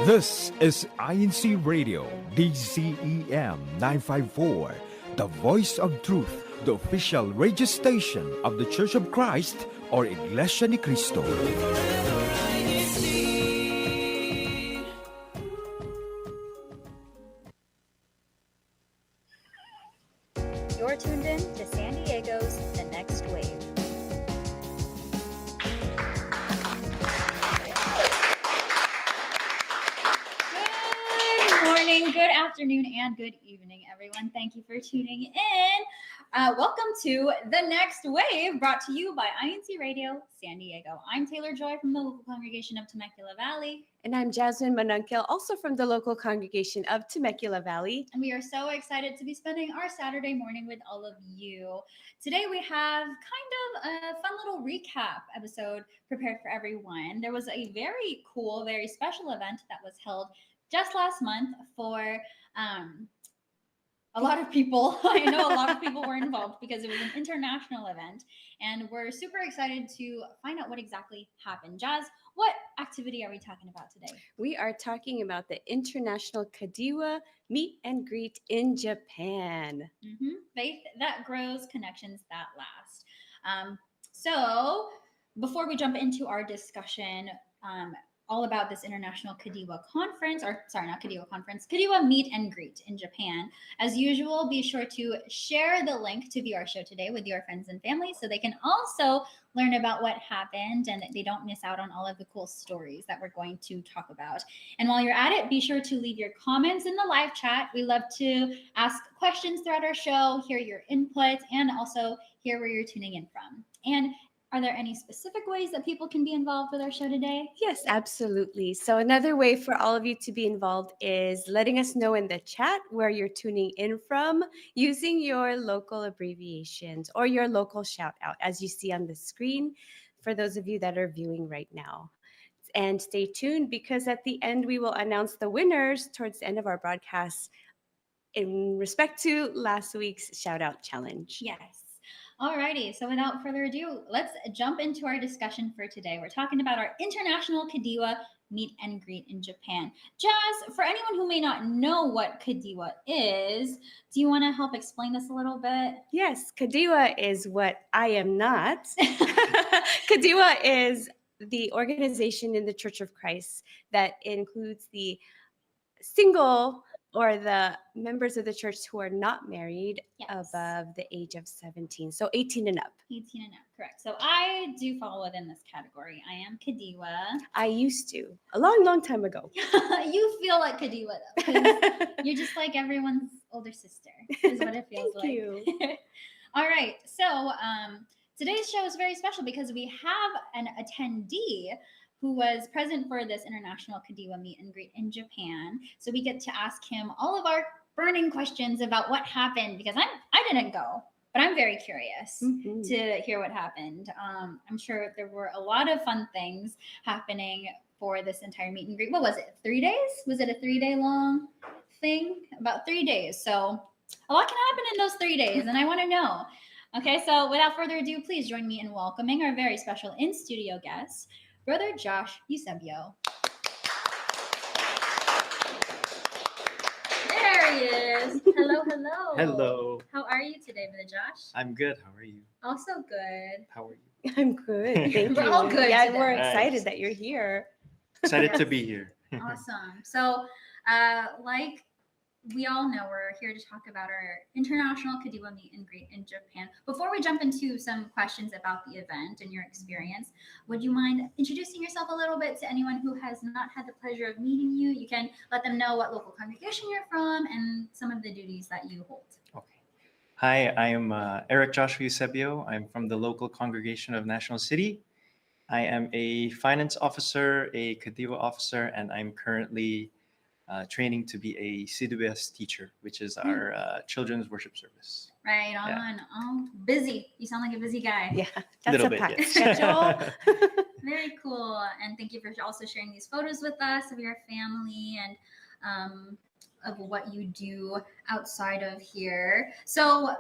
This is INCRadio, DZEM 954, the voice of truth, the official radio station of the Church of Christ or Iglesianicristo. You're tuned in to San Diego's The Next Wave. Good morning, good afternoon, and good evening, everyone. Thank you for tuning in. Welcome to The Next Wave, brought to you by INCRadio San Diego. I'm Taylor Joy from the local congregation of Temecula Valley. And I'm Jasmine Manunkel, also from the local congregation of Temecula Valley. And we are so excited to be spending our Saturday morning with all of you. Today we have kind of a fun little recap episode prepared for everyone. There was a very cool, very special event that was held just last month for a lot of people. I know a lot of people were involved because it was an international event, and we're super excited to find out what exactly happened. Jazz, what activity are we talking about today? We are talking about the International KADIWA Meet and Greet in Japan. Faith that grows, connections that last. So before we jump into our discussion, all about this International KADIWA conference, KADIWA Meet and Greet in Japan. As usual, be sure to share the link to view our show today with your friends and family so they can also learn about what happened and they don't miss out on all of the cool stories that we're going to talk about. And while you're at it, be sure to leave your comments in the live chat. We love to ask questions throughout our show, hear your input, and also hear where you're tuning in from. And are there any specific ways that people can be involved with our show today? Yes, absolutely. So another way for all of you to be involved is letting us know in the chat where you're tuning in from using your local abbreviations or your local shout out, as you see on the screen for those of you that are viewing right now. And stay tuned because at the end, we will announce the winners towards the end of our broadcast in respect to last week's shout out challenge. Yes. Alrighty, so without further ado, let's jump into our discussion for today. We're talking about our International KADIWA Meet and Greet in Japan. Jazz, for anyone who may not know what KADIWA is, do you want to help explain this a little bit? Yes, KADIWA is what I am not. KADIWA is the organization in the Church of Christ that includes the single or the members of the church who are not married above the age of 17. So 18 and up. 18 and up, correct. So I do fall within this category. I am KADIWA. I used to, a long, long time ago. You feel like KADIWA though, 'cause you're just like everyone's older sister, is what it feels like. Thank you. All right, so today's show is very special because we have an attendee who was present for this International KADIWA Meet and Greet in Japan. So we get to ask him all of our burning questions about what happened because I didn't go, but I'm very curious to hear what happened. I'm sure there were a lot of fun things happening for this entire meet and greet. What was it? 3 days? Was it a 3-day long thing? About 3 days. So a lot can happen in those 3 days, and I want to know. Okay, so without further ado, please join me in welcoming our very special in-studio guest, Brother Josh Eusebio. There he is. Hello, hello. Hello. How are you today, Brother Josh? I'm good. How are you? Also good. How are you? I'm good. Thank you. We're all good Yeah, today. we're excited Nice. that you're here. Excited to be here. Awesome. So, like we all know, we're here to talk about our International KADIWA Meet and Greet in Japan. Before we jump into some questions about the event and your experience, would you mind introducing yourself a little bit to anyone who has not had the pleasure of meeting you? You can let them know what local congregation you're from and some of the duties that you hold. Okay. Hi, I am Eric Joshua Eusebio. I'm from the local congregation of National City. I am a finance officer, a KADIWA officer, and I'm currently training to be a CEBSI teacher, which is our children's worship service. Right on. Yeah. Oh, busy. You sound like a busy guy. Yeah, that's Little a bit, packed yes. schedule. Very cool. And thank you for also sharing these photos with us of your family and of what you do outside of here. So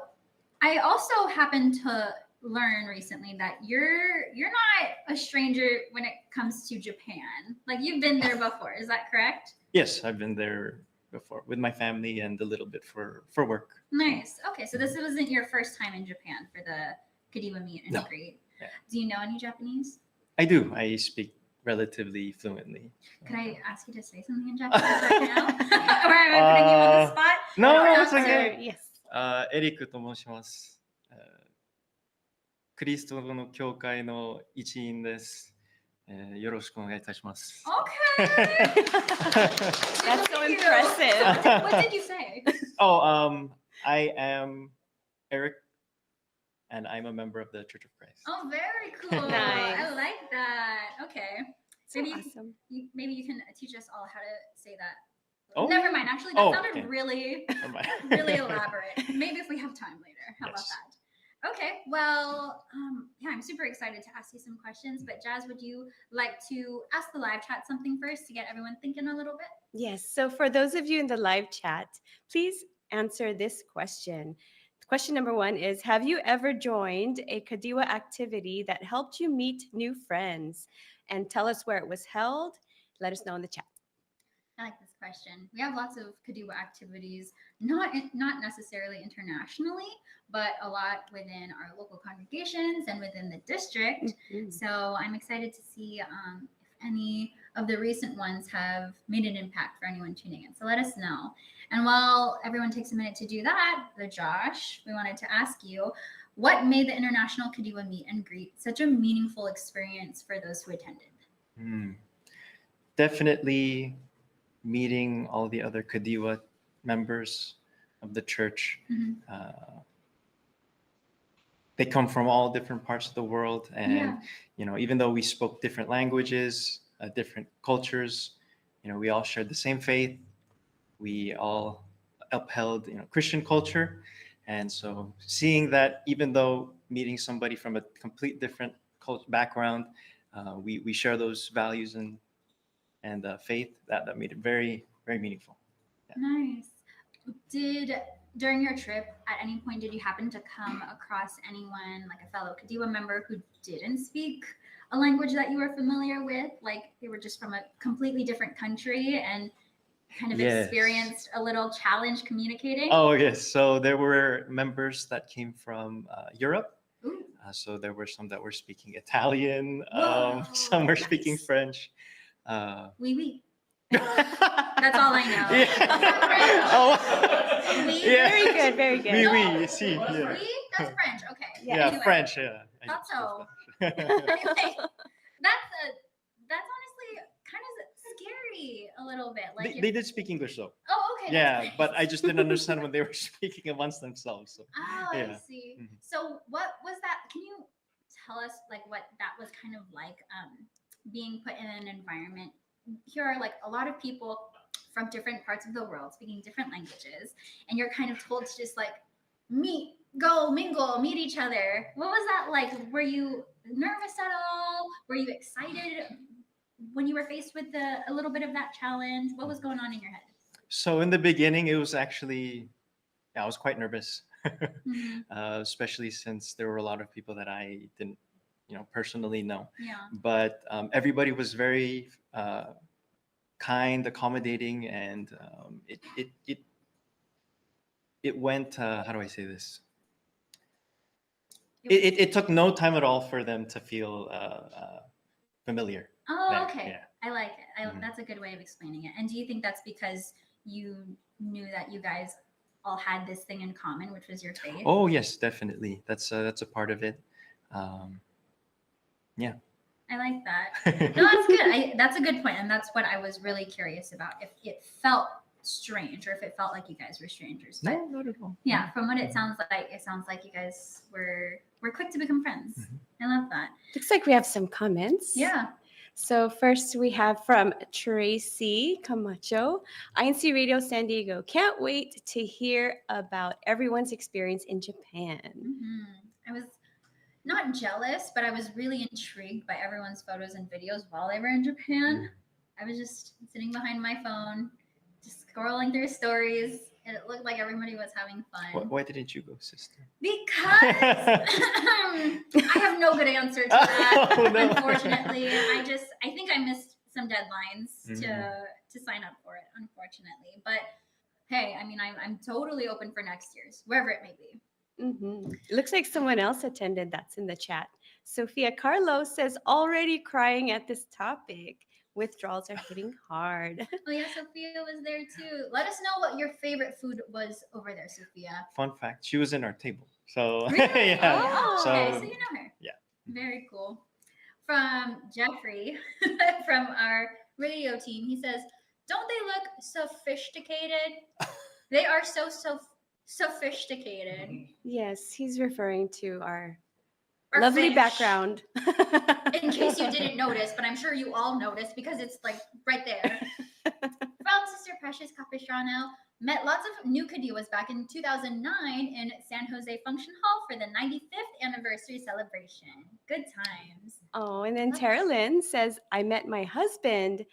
I also happen to learn recently that you're not a stranger when it comes to Japan. Like you've been there before, is that correct? Yes, I've been there before with my family and a little bit for work. Nice. Okay, so this wasn't your first time in Japan for the KADIWA Meet and No. Greet. Yeah. Do you know any Japanese? I do. I speak relatively fluently. Could I ask you to say something in Japanese right now? Or am I putting you on the spot? No, Or it's not? okay. Yes. エリックと申します。クリストの教会の一員です。よろしくお願いいたします。 Okay. That's so Look at you. impressive. What did you say? Oh, I am Eric, and I'm a member of the Church of Christ. Oh, very cool. Nice. I like that. Okay. So Maybe awesome. maybe you can teach us all how to say that. Oh. Never mind. Actually, that Oh, sounded okay. really, Never mind. really elaborate. Maybe if we have time later. How about Yes. that? Okay. Well, yeah, I'm super excited to ask you some questions. But Jazz, would you like to ask the live chat something first to get everyone thinking a little bit? Yes. So for those of you in the live chat, please answer this question. Question number 1 is, have you ever joined a KADIWA activity that helped you meet new friends? And tell us where it was held. Let us know in the chat. I like this question. We have lots of KADIWA activities, not necessarily internationally, but a lot within our local congregations and within the district. Mhm. So I'm excited to see if any of the recent ones have made an impact for anyone tuning in. So let us know. And while everyone takes a minute to do that, Josh, we wanted to ask you, what made the International KADIWA Meet and Greet such a meaningful experience for those who attended? Definitely meeting all the other KADIWA members of the church. Mhm. They come from all different parts of the world, and Yeah. you know, even though we spoke different languages, different cultures, you know, we all shared the same faith. We all upheld, you know, Christian culture, and so seeing that, even though meeting somebody from a complete different background, we share those values and faith, that made it very, very meaningful. Nice. During your trip, at any point, did you happen to come across anyone, like a fellow KADIWA member, who didn't speak a language that you were familiar with? Like they were just from a completely different country and kind of Yes. experienced a little challenge communicating? Oh yes, so there were members that came from Europe. Ooh. So there were some that were speaking Italian, Whoa, some were speaking nice. French. Oui, oui. That's all I know. Yeah. Oh. Oui? Yeah. Very good, very good. Oui, No. oui, si, yeah. Oui? That's French. Okay. Yeah. Anyway. French, yeah. I Thought so. spoke French. Anyway, that's honestly kind of scary a little bit. Like They did speak English though. Oh, okay. Yeah, that's but nice. I just didn't understand when they were speaking amongst themselves. So. Oh, I Yeah. see. Mhm. So what was that? Can you tell us like what that was kind of like being put in an environment? Here are like a lot of people from different parts of the world speaking different languages, and you're kind of told to just like meet, go, mingle, meet each other. What was that like? Were you nervous at all? Were you excited when you were faced with a little bit of that challenge? What was going on in your head? So in the beginning, it was actually, yeah, I was quite nervous, Mhm. especially since there were a lot of people that I didn't, you know, personally know. Yeah. But everybody was very kind, accommodating, and it went. How do I say this? It took no time at all for them to feel familiar. Oh, there, okay. yeah. I like it. Mhm. That's a good way of explaining it. And do you think that's because you knew that you guys all had this thing in common, which was your faith? Oh yes, definitely. That's a part of it. Yeah. I like that. No, that's good. That's a good point, and that's what I was really curious about. If it felt strange, or if it felt like you guys were strangers. But No, not at all. yeah, from what it sounds like you guys were quick to become friends. Mhm. I love that. Looks like we have some comments. Yeah. So first we have from Tracy Camacho, INCRadio San Diego. Can't wait to hear about everyone's experience in Japan. Mhm. I was not jealous, but I was really intrigued by everyone's photos and videos while they were in Japan. I was just sitting behind my phone, just scrolling through stories, It looked like everybody was having fun. Why didn't you go, sister? Because I have no good answer to that. Oh, no. Unfortunately, I think I missed some deadlines to sign up for it. Unfortunately, but hey, I mean, I'm totally open for next year's, wherever it may be. It looks like someone else attended. That's in the chat. Sophia Carlos says, already crying at this topic. Withdrawals are hitting hard. Oh yeah, Sophia was there too. Let us know what your favorite food was over there, Sophia. Fun fact, she was in our table. So Really? yeah. Oh, okay, so So- you know her. Yeah. Very cool. From Jeffrey, from our radio team, he says, "Don't they look sophisticated? They are so sophisticated." Yes, he's referring to our Our lovely fish. background. In case you didn't notice, but I'm sure you all noticed because it's like right there. From Sister Precious Capistrano, met lots of new Kadiwas back in 2009 in San Jose Function Hall for the 95th anniversary celebration. Good times. Oh, and then Tara Lynn says, I met my husband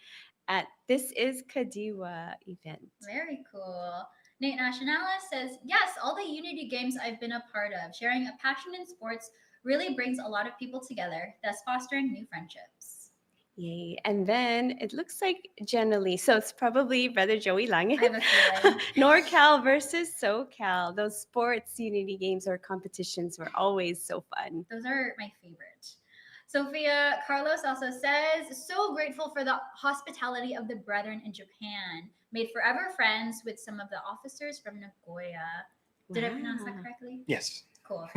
at This Is Kadiwa event. Very cool. Nate Nationalis says, yes, all the Unity games I've been a part of, sharing a passion in sports really brings a lot of people together, thus fostering new friendships. Yay. And then it looks like Jenna Lee. So it's probably Brother Joey Lange. I have a feeling. NorCal versus SoCal. Those sports unity games or competitions were always so fun. Those are my favorite. Sophia Carlos also says, so grateful for the hospitality of the brethren in Japan. Made forever friends with some of the officers from Nagoya. Did I pronounce that Wow. correctly? Yes. Cool.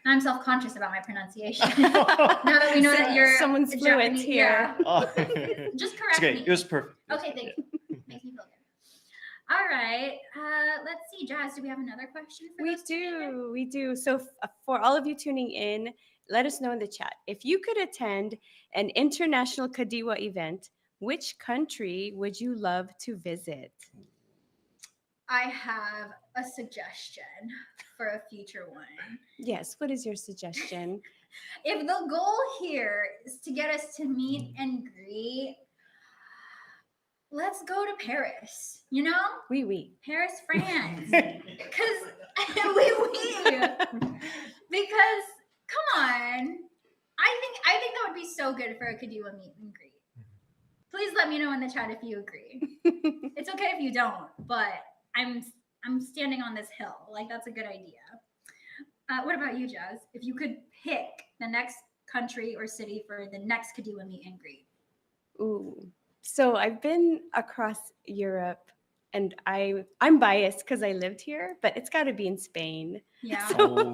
Now I'm self-conscious about my pronunciation. Now that we know that you're Someone's fluent Japanese- here. Oh. Just It's correct okay. me. It was perfect. It was Okay, thank perfect. you. Makes me feel good. All right. Let's see, Jazz, do we have another question for We those tuning in? we do. So for all of you tuning in, let us know in the chat. If you could attend an International KADIWA event, which country would you love to visit? I have a suggestion for a future one. Yes, what is your suggestion? If the goal here is to get us to meet and greet, let's go to Paris, you know? Oui. Paris, France. Because because come on. I think that would be so good for a KADIWA meet and greet. Please let me know in the chat if you agree. It's okay if you don't, but I'm standing on this hill. Like, that's a good idea. What about you, Jazz? If you could pick the next country or city for the next KADIWA meet and greet. Ooh. So I've been across Europe and I'm biased because I lived here, but it's got to be in Spain. Yeah. So,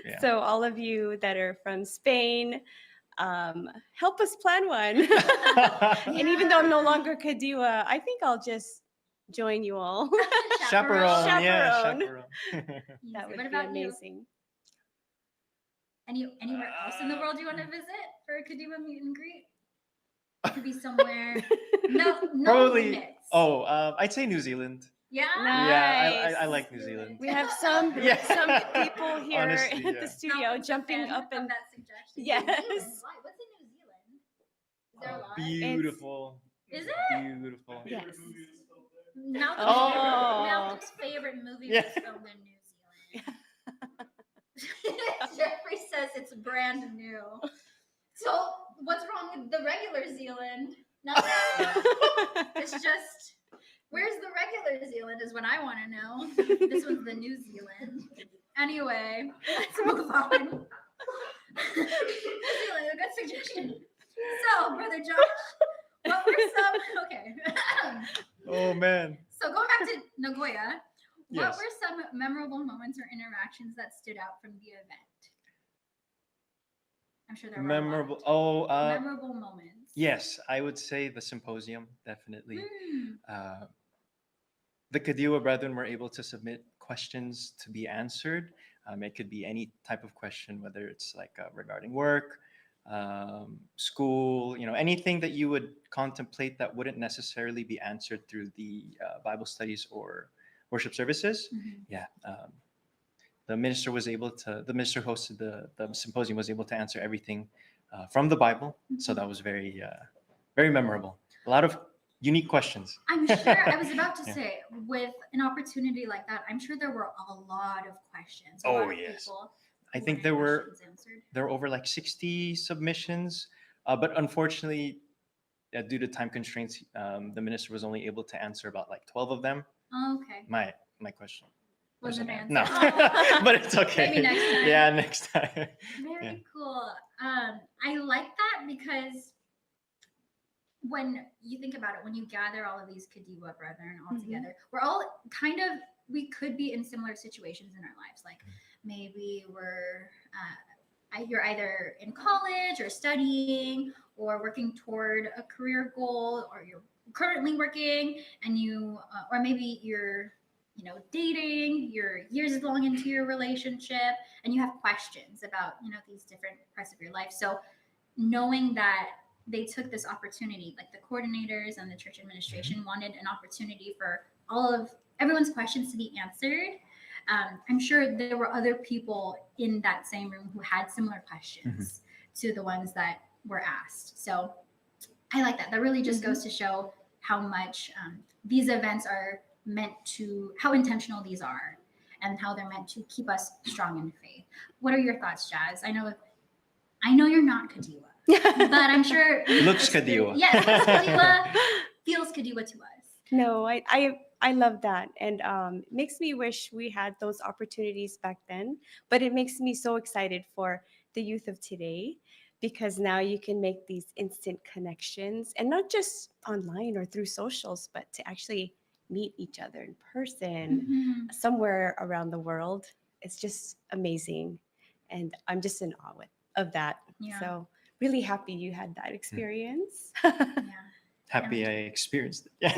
yeah. so all of you that are from Spain, help us plan one. And even though I'm no longer KADIWA, I think I'll just join you all. Chaperone. Yeah, Chaperone. chaperone. Easy. That would What be about you? amazing. Anywhere else in the world you want to visit for a KADIWA meet and greet? It could be somewhere. No Probably. limits. Oh, I'd say New Zealand. Yeah. Yeah, I Nice. like New Zealand. We have some Yeah. people here Honestly, at yeah. the studio jumping up and that suggestion. Yes. New Zealand. Why? What's in New Zealand? Is there a lot? Beautiful. Is it? Beautiful. yes. Malcolm's favorite movie Yeah. was filmed in New Zealand. Jeffrey says it's brand new. So what's wrong with the regular Zealand? Nothing. It's just, where's the regular Zealand is what I want to know. This one's the New Zealand. Anyway, let's move on. New Zealand, a good suggestion. So, Brother Josh, what were some, okay. Oh man. So going back to Nagoya, what Yes. were some memorable moments or interactions that stood out from the event? I'm sure there were Memorable. A lot. Oh, Memorable moments. yes, I would say the symposium definitely. Mm. The KADIWA brethren were able to submit questions to be answered. It could be any type of question, whether it's like regarding work, school, anything that you would contemplate that wouldn't necessarily be answered through the Bible studies or worship services. Mhm. Yeah. The minister hosted the symposium was able to answer everything from the Bible. So that was very, very memorable. A lot of unique questions. I'm sure, I was about to Yeah. say, with an opportunity like that, I'm sure there were a lot of questions. A Oh, lot of yes. people I who think wanted there were questions answered. over like 60 submissions, but unfortunately, due to time constraints, the minister was only able to answer about like 12 of them. Oh, okay. My question Wasn't wasn't answered. no, Oh. but it's okay. Maybe next time. Yeah, next time. Very Yeah. cool. I like that because when you think about it, when you gather all of these Kadiwa brethren all Mhm. together, we're all kind of, we could be in similar situations in our lives. Like maybe you're either in college or studying or working toward a career goal, or you're currently working and or maybe you're, dating, you're years long into your relationship and you have questions about, these different parts of your life. So knowing that they took this opportunity, like the coordinators and the church administration wanted an opportunity for everyone's questions to be answered. I'm sure there were other people in that same room who had similar questions to the ones that were asked. So I like that. That really just goes to show how much these events are how intentional these are, and how they're meant to keep us strong in faith. What are your thoughts, Jazz? I know you're not Kadiwa, but I'm sure Looks Kadiwa. Yes, looks Kadiwa, feels Kadiwa to us. No, I love that, and it makes me wish we had those opportunities back then. But it makes me so excited for the youth of today, because now you can make these instant connections, and not just online or through socials, but to actually meet each other in person Mhm. somewhere around the world. It's just amazing, and I'm just in awe of that. Yeah. So really happy you had that experience. Yeah. Happy I experienced it.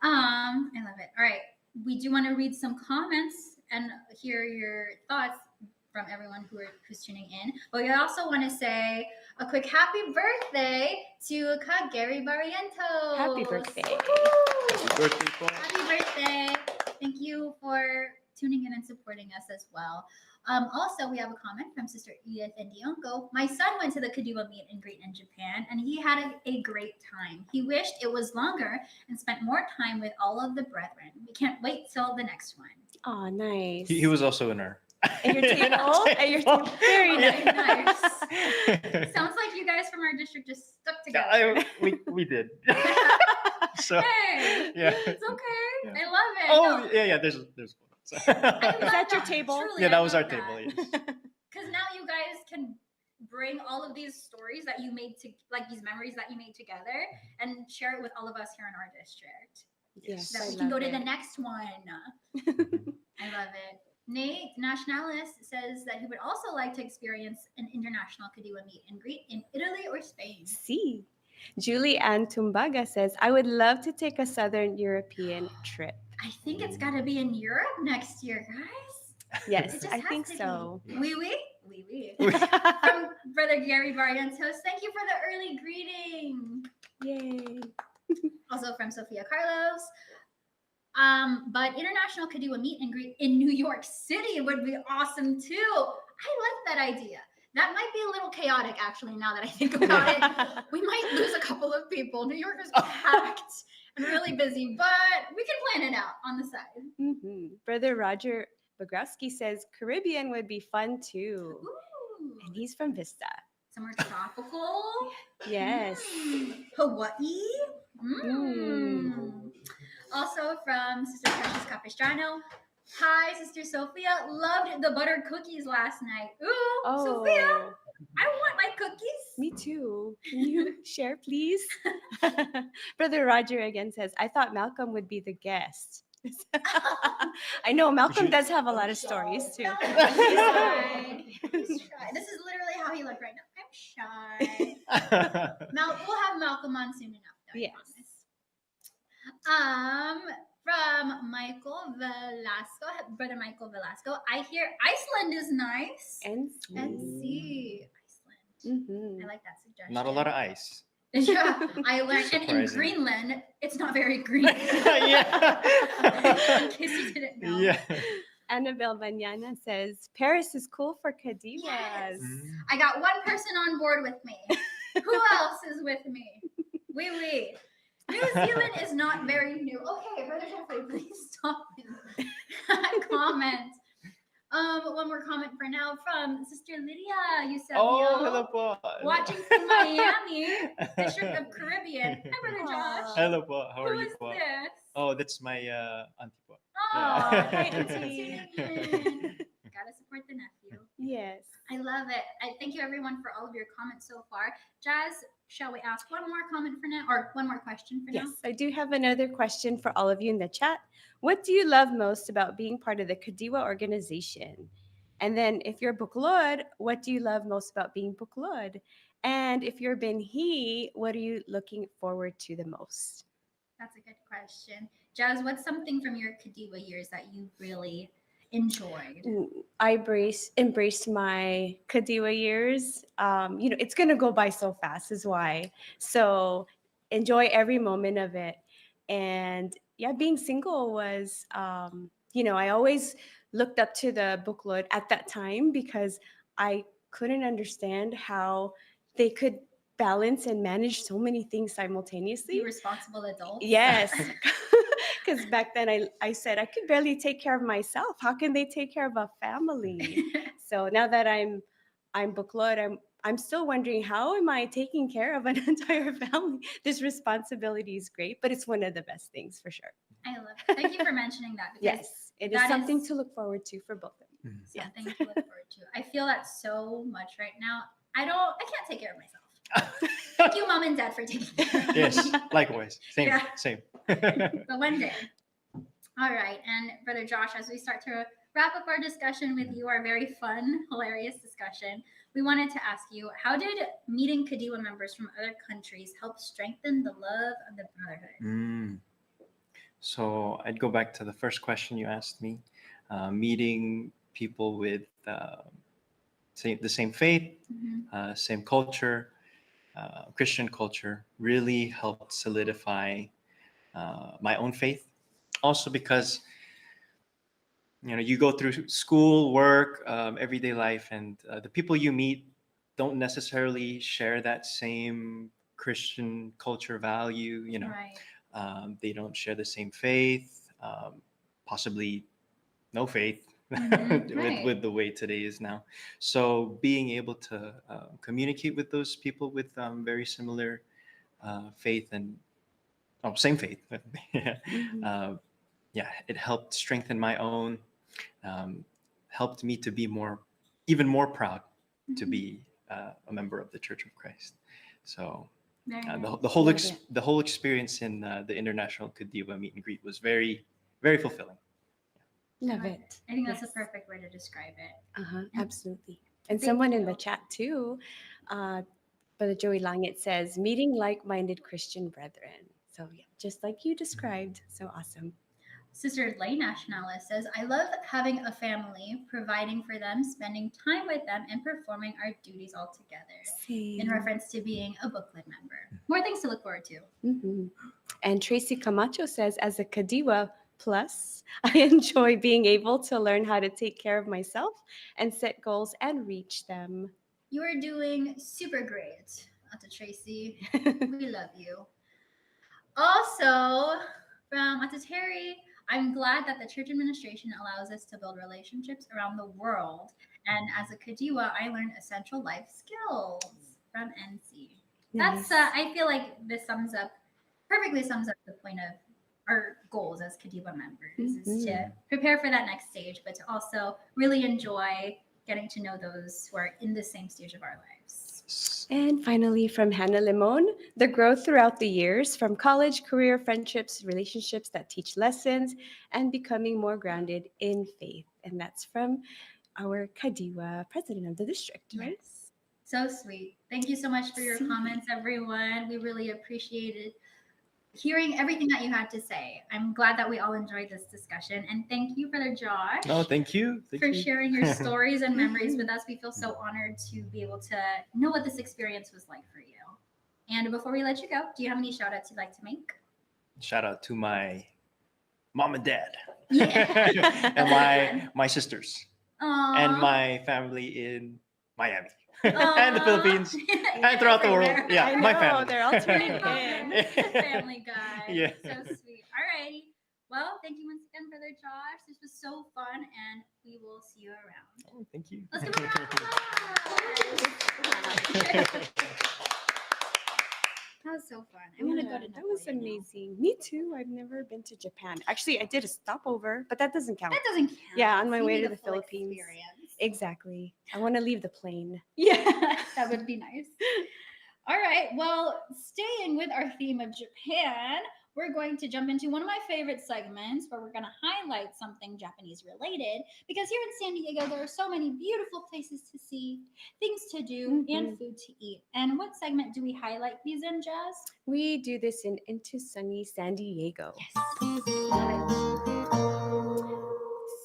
I love it. All right. We do want to read some comments and hear your thoughts from everyone who's tuning in. But we also want to say a quick happy birthday to Gary Barrientos. Happy birthday. Woo! Birthday call. Happy birthday. Thank you for tuning in and supporting us as well. Also, we have a comment from Sister Edith Ndiongo. My son went to the KADIWA Meet and Greet in Japan, and he had a great time. He wished it was longer and spent more time with all of the brethren. We can't wait till the next one. Oh, nice. He was also in our. At your table? At your table. Very Okay, nice. nice. Sounds like you guys from our district just stuck together. We did. So Hey, yeah. it's okay. Yeah. I love it. Oh No, yeah. There's one. I Is love that your table? Truly, Yeah, I that was love our table. Yes. Because now you guys can bring all of these stories that you made these memories that you made together and share it with all of us here in our district. Yes, So that I we can go love to the it. next one. I love it. Nate Nationalis says that he would also like to experience an international KADIWA Meet and Greet in Italy or Spain. See. Julie Ann Tumbaga says, I would love to take a Southern European trip. I think it's got to be in Europe next year, guys. Yes, It just I has think to be. so. Oui, oui. Oui, oui. From Brother Gary Barrientos, thank you for the early greeting. Yay. Also from Sophia Carlos. But International KADIWA Meet and Greet in New York City would be awesome too. I like that idea. That might be a little chaotic, actually, now that I think about it. We might lose a couple of people. New York is packed and really busy, but we can plan it out on the side. Mhm. Brother Roger Bogrowski says Caribbean would be fun too. Ooh, And he's from Vista. somewhere tropical. Yes. Hawaii. Mm. Also from Sister Precious Capistrano. Hi, Sister Sophia. Loved the buttered cookies last night. Ooh, Sophia, I want my cookies. Me too. Can you share, please? Brother Roger again says, I thought Malcolm would be the guest. I know Malcolm does have a lot of stories too. He's shy. He's shy. This is literally how he looked right now. I'm shy. We'll have Malcolm on soon enough, though, Yes. I promise. From Michael Velasco, Brother Michael Velasco. I hear Iceland is nice. And see Iceland. Mhm. I like that suggestion. Not a lot of ice. Yeah, I learned. And in Surprising. Greenland, it's not very green. Yeah. In case you didn't know. Yeah. Annabelle Banyana says, Paris is cool for Kadiwas. Yes. I got one person on board with me. Who else is with me? Wait. New Zealand is not very new. Okay, Brother Jeffrey, please stop with that comment. One more comment for now from Sister Lydia Eusebio. Oh, hello po. Watching from Miami, District of Caribbean. Hi, Brother Josh. Hello po. How are Who you is po? this? Oh, that's my auntie po. Oh, Yeah. Hi, thanks for Auntie. tuning in. Gotta support the nephew. Yes. I love it. I thank you everyone for all of your comments so far. Jazz, shall we ask one more comment for now, or one more question for now? Yes, I do have another question for all of you in the chat. What do you love most about being part of the KADIWA organization? And then if you're Buklod, what do you love most about being Buklod? And if you're Benhi, what are you looking forward to the most? That's a good question. Jazz, what's something from your Kadiwa years that you really enjoyed? I embraced my KADIWA years. It's going to go by so fast is why. So enjoy every moment of it. And yeah, being single was, I always looked up to the bookload at that time because I couldn't understand how they could balance and manage so many things simultaneously. Be responsible adults. Yes. Because back then I said I could barely take care of myself. How can they take care of a family? So now that I'm Buklod, I'm still wondering how am I taking care of an entire family? This responsibility is great, but it's one of the best things for sure. I love it. Thank you for mentioning that. Because Yes, it is something to look forward to for both of you. something to look forward to. I feel that so much right now. I can't take care of myself. Thank you, Mom and Dad, for taking care of me. Yes, likewise. Same. Yeah. Same. But one day. All right. And Brother Josh, as we start to wrap up our discussion with you, our very fun, hilarious discussion, we wanted to ask you, how did meeting KADIWA members from other countries help strengthen the love of the brotherhood? So I'd go back to the first question you asked me. Meeting people with the same faith, same culture, Christian culture, really helped solidify my own faith. Also because, you go through school, work, everyday life, and the people you meet don't necessarily share that same Christian culture value, Right. they don't share the same faith, possibly no faith Right. with the way today is now. So being able to communicate with those people with very similar faith and same faith, it helped strengthen my own, helped me to be even more proud to be a member of the Church of Christ. So Very the nice. whole Love it. the whole experience in the International KADIWA Meet and Greet was very, very fulfilling. Love it. I think that's Yes. a perfect way to describe it. Absolutely. And Thank someone in the you. chat too, Brother Joey Langit says, meeting like-minded Christian brethren. So yeah, just like you described. So awesome. Sister Lay Nationalist says, I love having a family, providing for them, spending time with them, and performing our duties all together. In Same. reference to being a booklet member. More things to look forward to. And Tracy Camacho says, as a KADIWA plus, I enjoy being able to learn how to take care of myself and set goals and reach them. You are doing super great, Ate Tracy. We love you. Also, from Ate Terry, I'm glad that the church administration allows us to build relationships around the world. And as a KADIWA, I learned essential life skills from NC. Nice. That's, I feel like this perfectly sums up the point of our goals as KADIWA members is to prepare for that next stage, but to also really enjoy getting to know those who are in the same stage of our lives. And finally, from Hannah Limon, the growth throughout the years from college, career, friendships, relationships that teach lessons, and becoming more grounded in faith. And that's from our KADIWA president of the district, right? Yes. So sweet. Thank you so much for your Sweet. comments, everyone. We really appreciated hearing everything that you had to say. I'm glad that we all enjoyed this discussion. And thank you, Brother Josh. Oh, thank you. Thank for you. sharing your stories and memories with us. We feel so honored to be able to know what this experience was like for you. And before we let you go, do you have any shout outs you'd like to make? Shout out to my mom and dad. Yeah. And my sisters. Aww. And my family in Miami. and the Philippines and throughout the world. Everywhere. Yeah, I my know, family. they're all tuning Welcome in. to the family, guys. Yeah. So sweet. Alrighty. Well, thank you once again, Brother Josh. This was so fun, and we will see you around. Oh, thank you. Let's give a round of applause. That was so fun. I want to go to That was Nagoya now. amazing. Me too. I've never been to Japan. Actually, I did a stopover, but that doesn't count. That doesn't count. Yeah, on my You way need to the the full Philippines. experience. Exactly. I want to leave the plane. Yeah, that would be nice. All right. Well, staying with our theme of Japan, we're going to jump into one of my favorite segments where we're going to highlight something Japanese related. Because here in San Diego, there are so many beautiful places to see, things to do, and food to eat. And what segment do we highlight these in, Jazz? We do this in Into Sunny San Diego.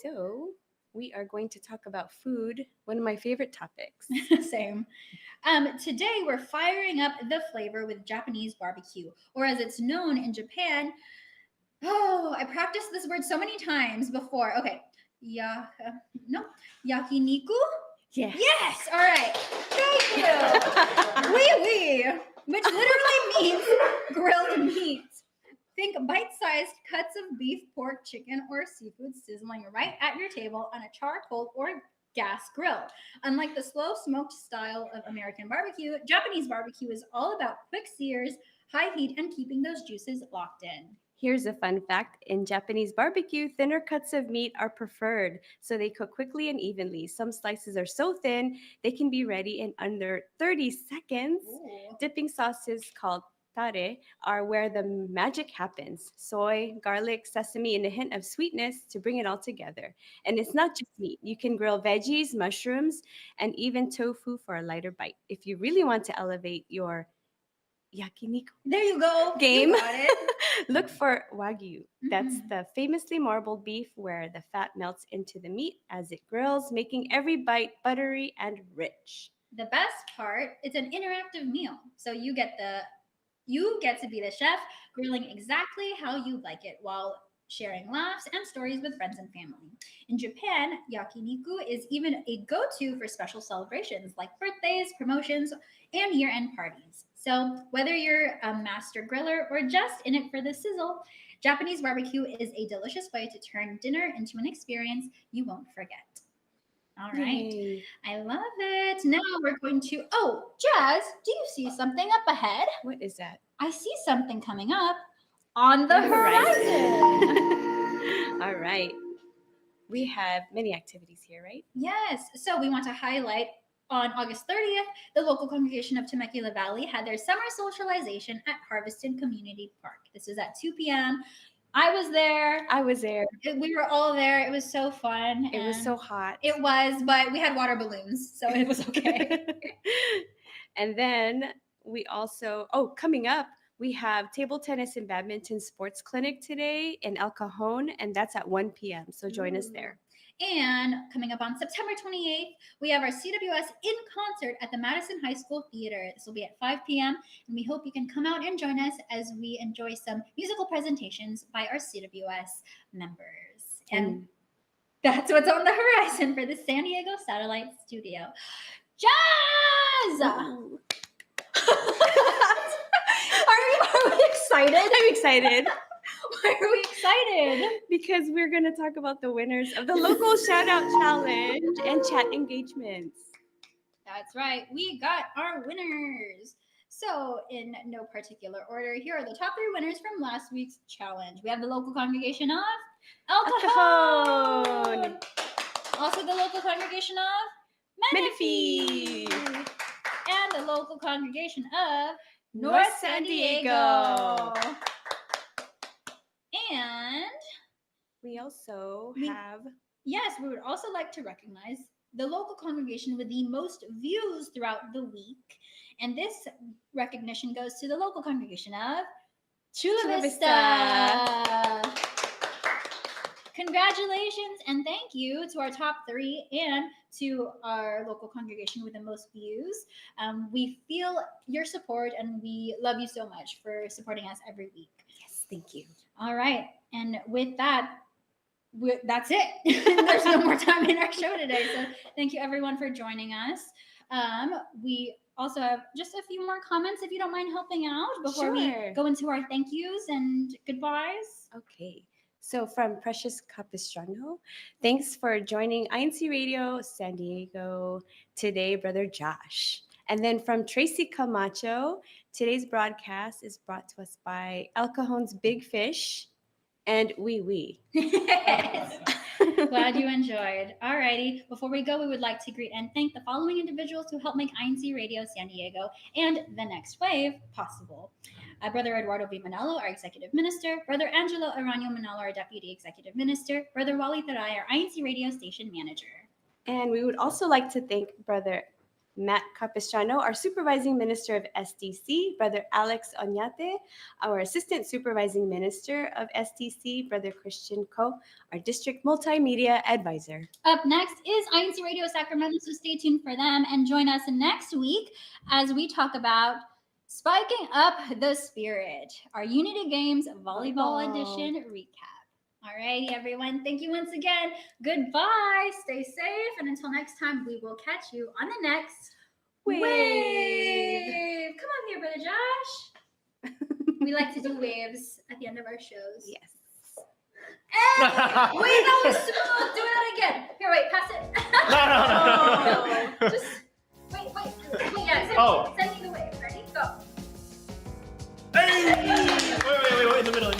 So we are going to talk about food, one of my favorite topics. Same. Today, we're firing up the flavor with Japanese barbecue, or as it's known in Japan. Oh, I practiced this word so many times before. Okay. Yakiniku? Yes. Yes. All right. Thank you. Oui. Which literally means grilled meat. Think bite-sized cuts of beef, pork, chicken, or seafood sizzling right at your table on a charcoal or gas grill. Unlike the slow smoked style of American barbecue, Japanese barbecue is all about quick sears, high heat, and keeping those juices locked in. Here's a fun fact. In Japanese barbecue, thinner cuts of meat are preferred, so they cook quickly and evenly. Some slices are so thin, they can be ready in under 30 seconds. Ooh. Dipping sauces called tare are where the magic happens. Soy, garlic, sesame, and a hint of sweetness to bring it all together. And it's not just meat. You can grill veggies, mushrooms, and even tofu for a lighter bite. If you really want to elevate your yakiniku There you go. game, You got it. look for wagyu. That's Mhm. the famously marbled beef where the fat melts into the meat as it grills, making every bite buttery and rich. The best part, it's an interactive meal. So you get to be the chef, grilling exactly how you like it while sharing laughs and stories with friends and family. In Japan, yakiniku is even a go-to for special celebrations like birthdays, promotions, and year-end parties. So whether you're a master griller or just in it for the sizzle, Japanese barbecue is a delicious way to turn dinner into an experience you won't forget. All right. Yay. I love it. Now we're going to. Oh, Jazz, do you see something up ahead? What is that? I see something coming up on the horizon. All right. We have many activities here, right? Yes. So we want to highlight on August 30th, the local congregation of Temecula Valley had their summer socialization at Harveston Community Park. This was at 2 p.m. I was there. I was there. We were all there. It was so fun. It was and so hot. It was, but we had water balloons, so it was okay. And then we also, coming up, we have table tennis and badminton sports clinic today in El Cajon, and that's at 1 p.m. So join us there. And coming up on September 28th, we have our CWS in concert at the Madison High School Theater. This will be at 5 p.m. And we hope you can come out and join us as we enjoy some musical presentations by our CWS members. And that's what's on the horizon for the San Diego Satellite Studio. Jazz! Are we excited? I'm excited. Why are we excited? Because we're going to talk about the winners of the local shout out challenge and chat engagements. That's right. We got our winners. So, in no particular order, here are the top 3 winners from last week's challenge. We have the local congregation of El Cajon. Also, the local congregation of Menifee. And the local congregation of North San Diego. And we also have. Yes, we would also like to recognize the local congregation with the most views throughout the week. And this recognition goes to the local congregation of Chula Vista. Congratulations and thank you to our top 3 and to our local congregation with the most views. We feel your support and we love you so much for supporting us every week. Yes, thank you. All right. And with that, that's it. There's no more time in our show today. So thank you everyone for joining us. We also have just a few more comments if you don't mind helping out before we Sure. go into our thank yous and goodbyes. Okay. So from Precious Capistrano, thanks for joining INCRadio San Diego today, Brother Josh. And then from Tracy Camacho, today's broadcast is brought to us by El Cajon's Big Fish and Wee. Glad you enjoyed. Alrighty, before we go, we would like to greet and thank the following individuals who help make INCRadio San Diego and The Next Wave possible. Brother Eduardo V. Manalo, our Executive Minister, Brother Angelo Aranio Manalo, our Deputy Executive Minister, Brother Wally Taray, our INCRadio Station Manager. And we would also like to thank Brother Matt Capistrano, our Supervising Minister of SDC, Brother Alex Oñate, our Assistant Supervising Minister of SDC, Brother Christian Ko, our District Multimedia Advisor. Up next is INCRadio Sacramento, so stay tuned for them and join us next week as we talk about Spiking Up the Spirit, our Unity Games Volleyball Edition recap. Alrighty, everyone. Thank you once again. Goodbye. Stay safe. And until next time, we will catch you on the next wave. Come on here, Brother Josh. We like to do waves at the end of our shows. Yes. And wait, that was smooth. Do that again. Here, wait, pass it. No. Just wait. Yeah, send me the wave. Ready? Go. Hey! Wait, in the middle.